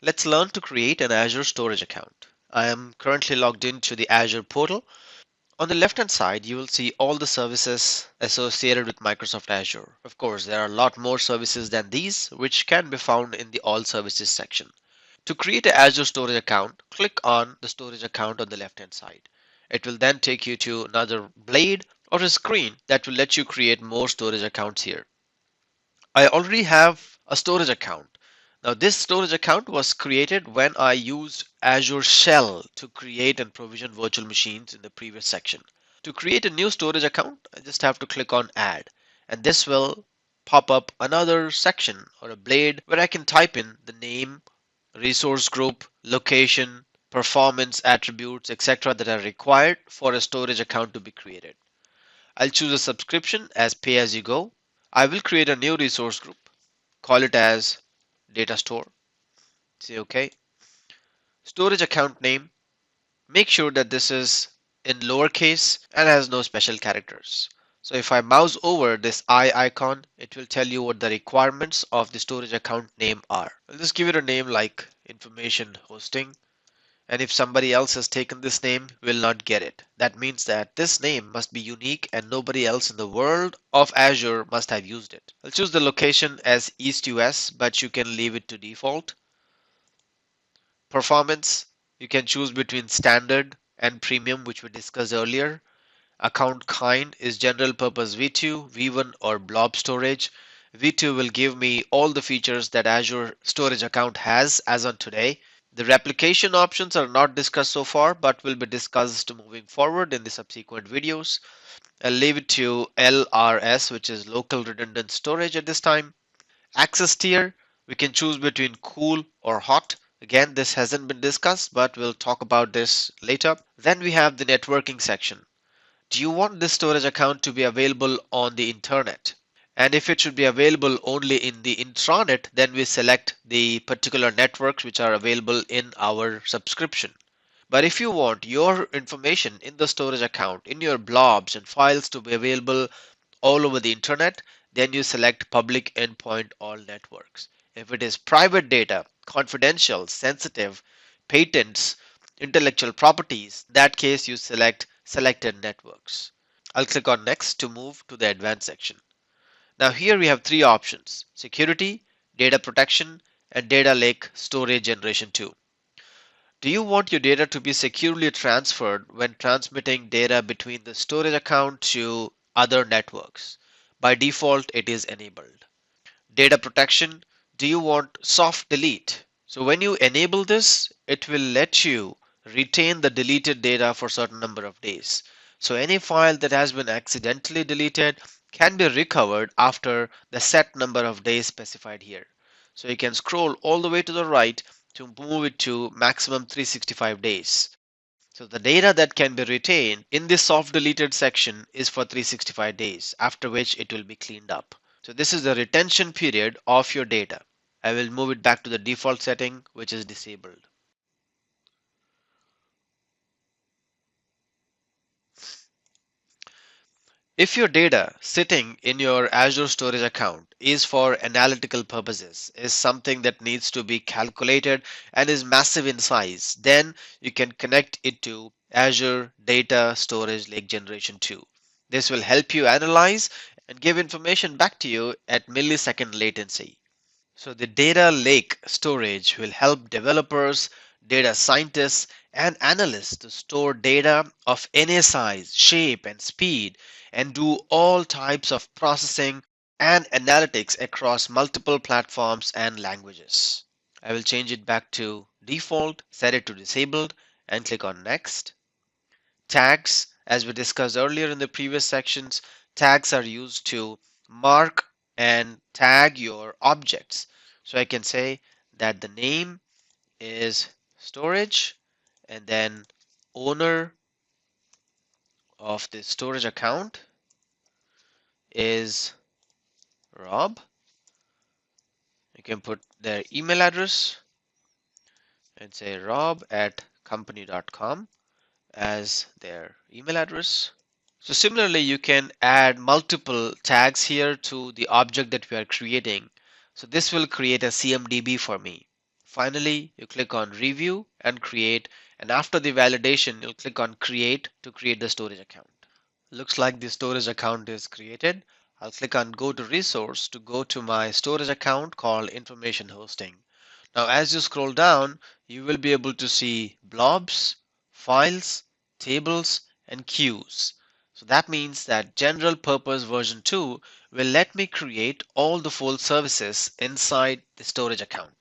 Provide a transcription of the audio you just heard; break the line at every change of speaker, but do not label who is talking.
Let's learn to create an Azure storage account. I am currently logged into the Azure portal. On the left hand side, you will see all the services associated with Microsoft Azure. Of course, there are a lot more services than these, which can be found in the All Services section. To create an Azure storage account, click on the storage account on the left hand side. It will then take you to another blade or a screen that will let you create more storage accounts here. I already have a storage account. Now this storage account was created when I used Azure Shell to create and provision virtual machines in the previous section. To create a new storage account, I just have to click on add, and this will pop up another section or a blade where I can type in the name, resource group, location, performance attributes, etc. that are required for a storage account to be created. I'll choose a subscription as pay as you go. I will create a new resource group, call it as data store. Say OK. Storage account name. Make sure that this is in lowercase and has no special characters. So if I mouse over this I icon, it will tell you what the requirements of the storage account name are. I'll just give it a name like information hosting. And if somebody else has taken this name, will not get it. That means that this name must be unique and nobody else in the world of Azure must have used it. I'll choose the location as East US, but you can leave it to default. Performance, you can choose between standard and premium, which we discussed earlier. Account kind is general purpose V2, V1 or blob storage. V2 will give me all the features that Azure storage account has as on today. The replication options are not discussed so far, but will be discussed moving forward in the subsequent videos. I'll leave it to LRS, which is local redundant storage at this time. Access tier, we can choose between cool or hot. Again, this hasn't been discussed, but we'll talk about this later. Then we have the networking section. Do you want this storage account to be available on the internet? And if it should be available only in the intranet, then we select the particular networks which are available in our subscription. But if you want your information in the storage account, in your blobs and files to be available all over the internet, then you select public endpoint all networks. If it is private data, confidential, sensitive, patents, intellectual properties, in that case you select selected networks. I'll click on next to move to the advanced section. Now here we have three options: security, data protection, and data lake storage generation 2. Do you want your data to be securely transferred when transmitting data between the storage account to other networks? By default, it is enabled. Data protection, do you want soft delete? So when you enable this, it will let you retain the deleted data for a certain number of days. So any file that has been accidentally deleted can be recovered after the set number of days specified here. So you can scroll all the way to the right to move it to maximum 365 days. So the data that can be retained in this soft deleted section is for 365 days, after which it will be cleaned up. So this is the retention period of your data. I will move it back to the default setting, which is disabled. If your data sitting in your Azure storage account is for analytical purposes, is something that needs to be calculated and is massive in size, then you can connect it to Azure Data Storage Lake Generation 2. This will help you analyze and give information back to you at millisecond latency. So the data lake storage will help developers, data scientists, and analysts to store data of any size, shape, and speed and do all types of processing and analytics across multiple platforms and languages. I will change it back to default, set it to disabled, and click on next. Tags, as we discussed earlier in the previous sections, tags are used to mark and tag your objects. So I can say that the name is storage and then owner of the storage account is Rob. You can put their email address and say rob@company.com as their email address. So similarly, you can add multiple tags here to the object that we are creating. So this will create a CMDB for me. Finally, you click on Review and Create, and after the validation, you'll click on Create to create the storage account. Looks like the storage account is created. I'll click on Go to Resource to go to my storage account called Information Hosting. Now, as you scroll down, you will be able to see blobs, files, tables, and queues. So that means that General Purpose version 2 will let me create all the full services inside the storage account.